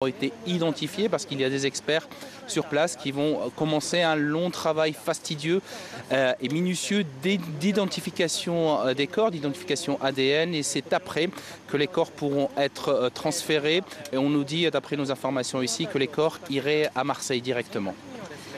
ont été identifiés parce qu'il y a des experts sur place qui vont commencer un long travail fastidieux et minutieux d'identification des corps, d'identification ADN, et c'est après que les corps pourront être transférés, et on nous dit, d'après nos informations ici, que les corps iraient à Marseille directement.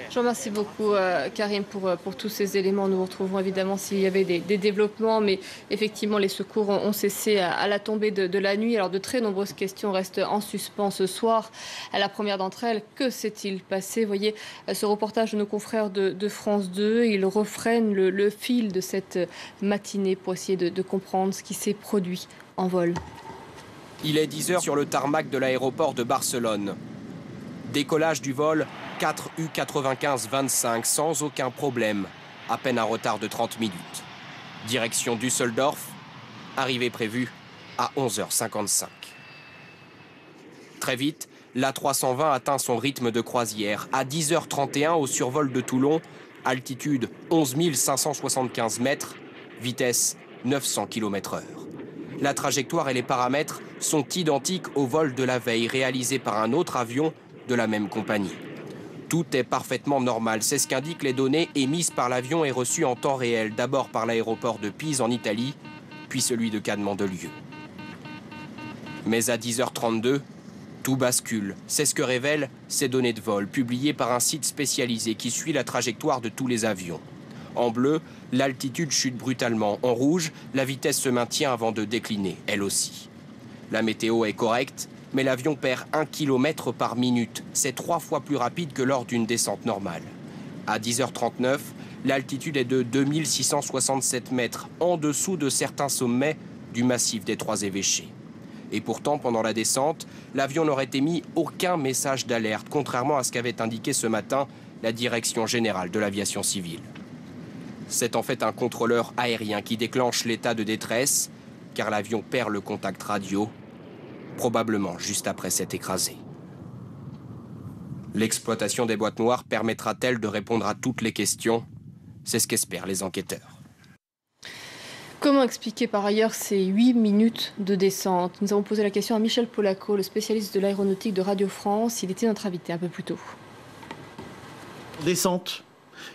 Je vous remercie beaucoup, Karim, pour tous ces éléments. Nous vous retrouverons évidemment s'il y avait des développements, mais effectivement, les secours ont cessé à la tombée de la nuit. Alors, de très nombreuses questions restent en suspens ce soir. À la première d'entre elles, que s'est-il passé? Vous voyez ce reportage de nos confrères de France 2. Ils refrènent le fil de cette matinée pour essayer de comprendre ce qui s'est produit en vol. Il est 10 h sur le tarmac de l'aéroport de Barcelone. Décollage du vol 4 U95-25 sans aucun problème, à peine un retard de 30 minutes. Direction Düsseldorf, arrivée prévue à 11h55. Très vite, l'A320 atteint son rythme de croisière. À 10h31 au survol de Toulon, altitude 11 575 mètres, vitesse 900 km/h. La trajectoire et les paramètres sont identiques au vol de la veille réalisé par un autre avion de la même compagnie. Tout est parfaitement normal, c'est ce qu'indiquent les données émises par l'avion et reçues en temps réel, d'abord par l'aéroport de Pise en Italie, puis celui de Cannes-Mandelieu. Mais à 10h32, tout bascule. C'est ce que révèlent ces données de vol, publiées par un site spécialisé qui suit la trajectoire de tous les avions. En bleu, l'altitude chute brutalement. En rouge, la vitesse se maintient avant de décliner, elle aussi. La météo est correcte, mais l'avion perd 1 km par minute. C'est 3 fois plus rapide que lors d'une descente normale. À 10h39, l'altitude est de 2667 mètres, en dessous de certains sommets du massif des Trois Évêchés. Et pourtant, pendant la descente, l'avion n'aurait émis aucun message d'alerte, contrairement à ce qu'avait indiqué ce matin la Direction générale de l'aviation civile. C'est en fait un contrôleur aérien qui déclenche l'état de détresse, car l'avion perd le contact radio, probablement juste après s'être écrasé. L'exploitation des boîtes noires permettra-t-elle de répondre à toutes les questions? C'est ce qu'espèrent les enquêteurs. Comment expliquer par ailleurs ces 8 minutes de descente? Nous avons posé la question à Michel Polacco, le spécialiste de l'aéronautique de Radio France. Il était notre invité un peu plus tôt. Descente.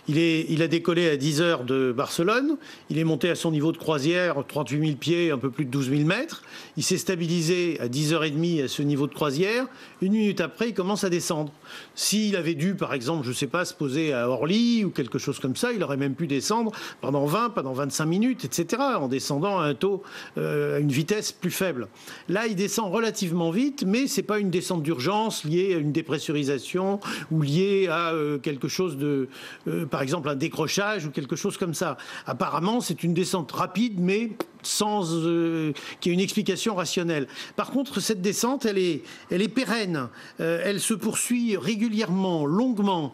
Il a décollé à 10 h de Barcelone, il est monté à son niveau de croisière, 38 000 pieds, un peu plus de 12 000 mètres. Il s'est stabilisé à 10h30 à ce niveau de croisière. 1 minute après, il commence à descendre. S'il avait dû, par exemple, je ne sais pas, se poser à Orly ou quelque chose comme ça, il aurait même pu descendre pendant 20, pendant 25 minutes, etc., en descendant à un taux, à une vitesse plus faible. Là, il descend relativement vite, mais ce n'est pas une descente d'urgence liée à une dépressurisation ou liée à quelque chose de... par exemple un décrochage ou quelque chose comme ça. Apparemment, c'est une descente rapide, mais sans qu'il y ait une explication rationnelle. Par contre, cette descente, elle est pérenne. Elle se poursuit régulièrement, longuement,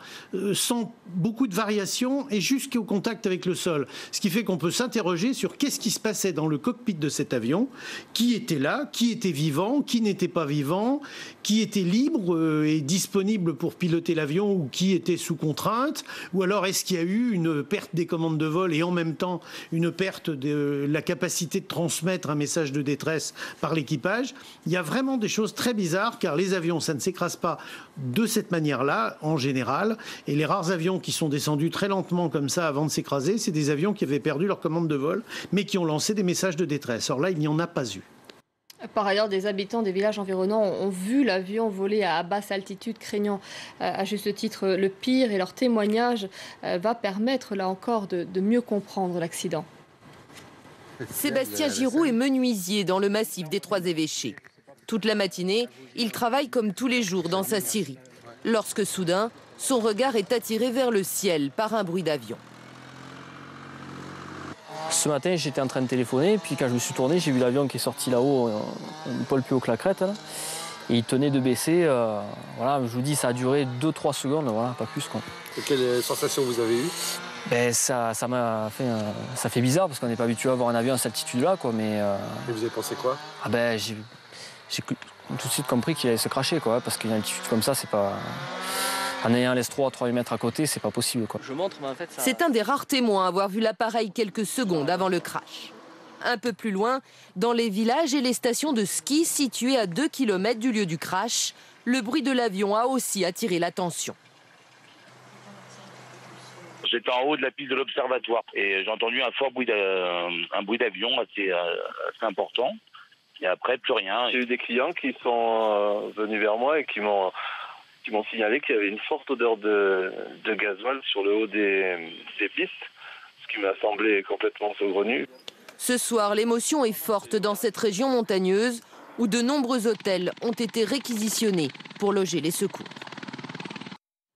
sans beaucoup de variations et jusqu'au contact avec le sol. Ce qui fait qu'on peut s'interroger sur qu'est-ce qui se passait dans le cockpit de cet avion, qui était là, qui était vivant, qui n'était pas vivant, qui était libre et disponible pour piloter l'avion ou qui était sous contrainte, ou alors est-ce qu'il y a eu une perte des commandes de vol et en même temps une perte de la capacité de transmettre un message de détresse par l'équipage. Il y a vraiment des choses très bizarres car les avions, ça ne s'écrase pas de cette manière-là en général, et les rares avions qui sont descendus très lentement comme ça avant de s'écraser, c'est des avions qui avaient perdu leur commande de vol mais qui ont lancé des messages de détresse. Or là, il n'y en a pas eu. Par ailleurs, des habitants des villages environnants ont vu l'avion voler à basse altitude, craignant à juste titre le pire, et leur témoignage va permettre là encore de mieux comprendre l'accident. Sébastien Giroux est menuisier dans le massif des Trois Évêchés. Toute la matinée, il travaille comme tous les jours dans sa scierie. Lorsque soudain, son regard est attiré vers le ciel par un bruit d'avion. Ce matin, j'étais en train de téléphoner, puis quand je me suis tourné, j'ai vu l'avion qui est sorti là-haut, un poil plus haut que la crête, là, et il tenait de baisser. Voilà, je vous dis, ça a duré 2-3 secondes, voilà, pas plus, quoi. Et quelle sensation vous avez eue? Ben, ça fait bizarre parce qu'on n'est pas habitué à voir un avion à cette altitude-là, quoi. Mais et vous avez pensé quoi? Ah ben, j'ai tout de suite compris qu'il allait se cracher, quoi, parce qu'une altitude comme ça, c'est pas. En ayant l'S3 à 3 mètres à côté, c'est pas possible, quoi. C'est un des rares témoins à avoir vu l'appareil quelques secondes avant le crash. Un peu plus loin, dans les villages et les stations de ski situées à 2 km du lieu du crash, le bruit de l'avion a aussi attiré l'attention. J'étais en haut de la piste de l'observatoire et j'ai entendu un fort bruit d'avion assez important. Et après, plus rien. J'ai eu des clients qui sont venus vers moi et qui m'ont signalé qu'il y avait une forte odeur de gasoil sur le haut des pistes, ce qui m'a semblé complètement saugrenu. Ce soir, l'émotion est forte dans cette région montagneuse où de nombreux hôtels ont été réquisitionnés pour loger les secours.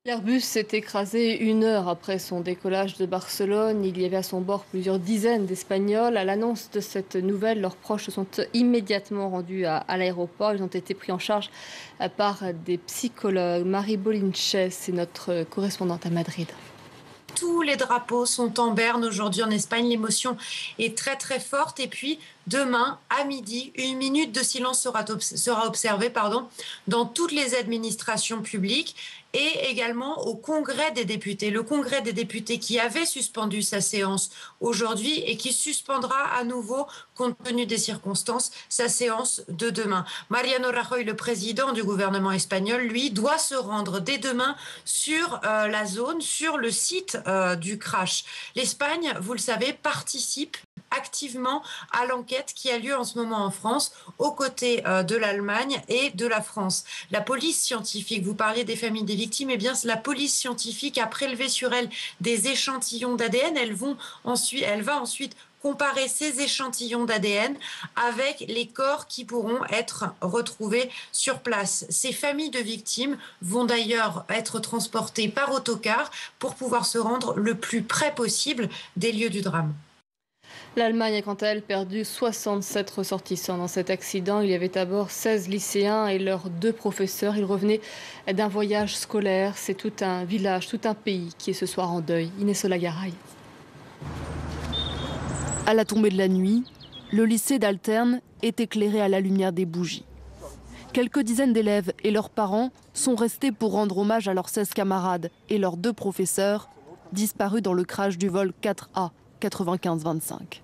L'Airbus s'est écrasé 1 heure après son décollage de Barcelone. Il y avait à son bord plusieurs dizaines d'Espagnols. À l'annonce de cette nouvelle, leurs proches se sont immédiatement rendus à l'aéroport. Ils ont été pris en charge par des psychologues. Marie Bolinches est notre correspondante à Madrid. Tous les drapeaux sont en berne aujourd'hui en Espagne. L'émotion est très très forte. Et puis demain à midi, 1 minute de silence sera observée dans toutes les administrations publiques et également au Congrès des députés. Le Congrès des députés qui avait suspendu sa séance aujourd'hui et qui suspendra à nouveau, compte tenu des circonstances, sa séance de demain. Mariano Rajoy, le président du gouvernement espagnol, lui, doit se rendre dès demain sur la zone, sur le site du crash. L'Espagne, vous le savez, participe activement à l'enquête qui a lieu en ce moment en France, aux côtés de l'Allemagne et de la France. La police scientifique, vous parliez des familles des victimes, eh bien la police scientifique a prélevé sur elles des échantillons d'ADN. Elle va ensuite comparer ces échantillons d'ADN avec les corps qui pourront être retrouvés sur place. Ces familles de victimes vont d'ailleurs être transportées par autocar pour pouvoir se rendre le plus près possible des lieux du drame. L'Allemagne a quant à elle perdu 67 ressortissants dans cet accident. Il y avait à bord 16 lycéens et leurs 2 professeurs. Ils revenaient d'un voyage scolaire. C'est tout un village, tout un pays qui est ce soir en deuil. Inès Olagaray. À la tombée de la nuit, le lycée d'Alterne est éclairé à la lumière des bougies. Quelques dizaines d'élèves et leurs parents sont restés pour rendre hommage à leurs 16 camarades et leurs 2 professeurs disparus dans le crash du vol 4A 95-25.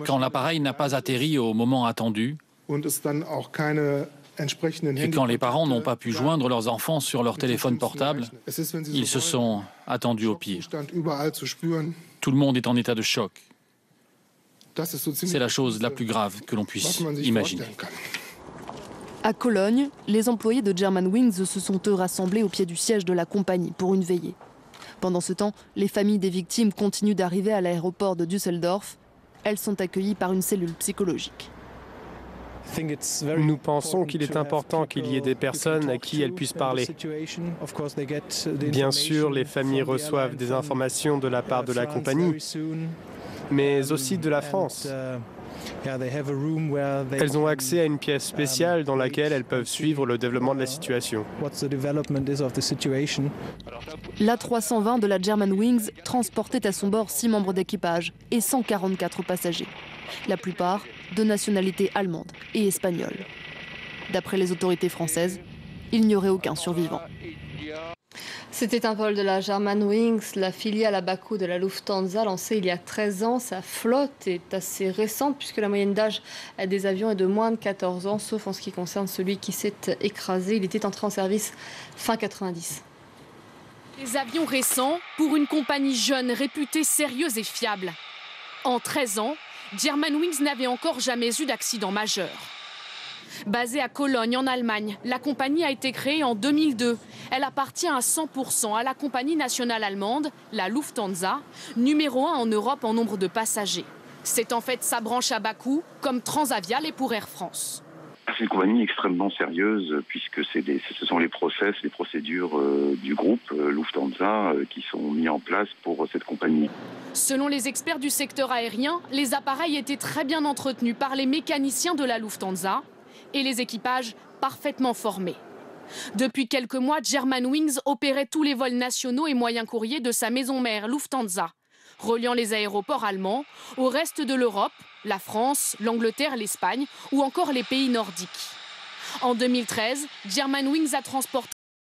Quand l'appareil n'a pas atterri au moment attendu, et quand les parents n'ont pas pu joindre leurs enfants sur leur téléphone portable, ils se sont attendus au pire. Tout le monde est en état de choc. C'est la chose la plus grave que l'on puisse imaginer. À Cologne, les employés de Germanwings se sont eux rassemblés au pied du siège de la compagnie pour une veillée. Pendant ce temps, les familles des victimes continuent d'arriver à l'aéroport de Düsseldorf. Elles sont accueillies par une cellule psychologique. Nous pensons qu'il est important qu'il y ait des personnes à qui elles puissent parler. Bien sûr, les familles reçoivent des informations de la part de la compagnie, mais aussi de la France. Elles ont accès à une pièce spéciale dans laquelle elles peuvent suivre le développement de la situation. L'A320 de la Germanwings transportait à son bord 6 membres d'équipage et 144 passagers. La plupart de nationalité allemande et espagnole. D'après les autorités françaises, il n'y aurait aucun survivant. C'était un vol de la Germanwings, la filiale à Bakou de la Lufthansa, lancée il y a 13 ans. Sa flotte est assez récente puisque la moyenne d'âge des avions est de moins de 14 ans, sauf en ce qui concerne celui qui s'est écrasé. Il était entré en service fin 90. Des avions récents pour une compagnie jeune, réputée sérieuse et fiable. En 13 ans, Germanwings n'avait encore jamais eu d'accident majeur. Basée à Cologne, en Allemagne, la compagnie a été créée en 2002. Elle appartient à 100% à la compagnie nationale allemande, la Lufthansa, numéro 1 en Europe en nombre de passagers. C'est en fait sa branche à Bakou, comme Transavia l'est pour Air France. C'est une compagnie extrêmement sérieuse puisque ce sont les procédures du groupe Lufthansa qui sont mis en place pour cette compagnie. Selon les experts du secteur aérien, les appareils étaient très bien entretenus par les mécaniciens de la Lufthansa et les équipages parfaitement formés. Depuis quelques mois, Germanwings opérait tous les vols nationaux et moyens courriers de sa maison mère Lufthansa, reliant les aéroports allemands au reste de l'Europe, la France, l'Angleterre, l'Espagne ou encore les pays nordiques. En 2013, Germanwings a transporté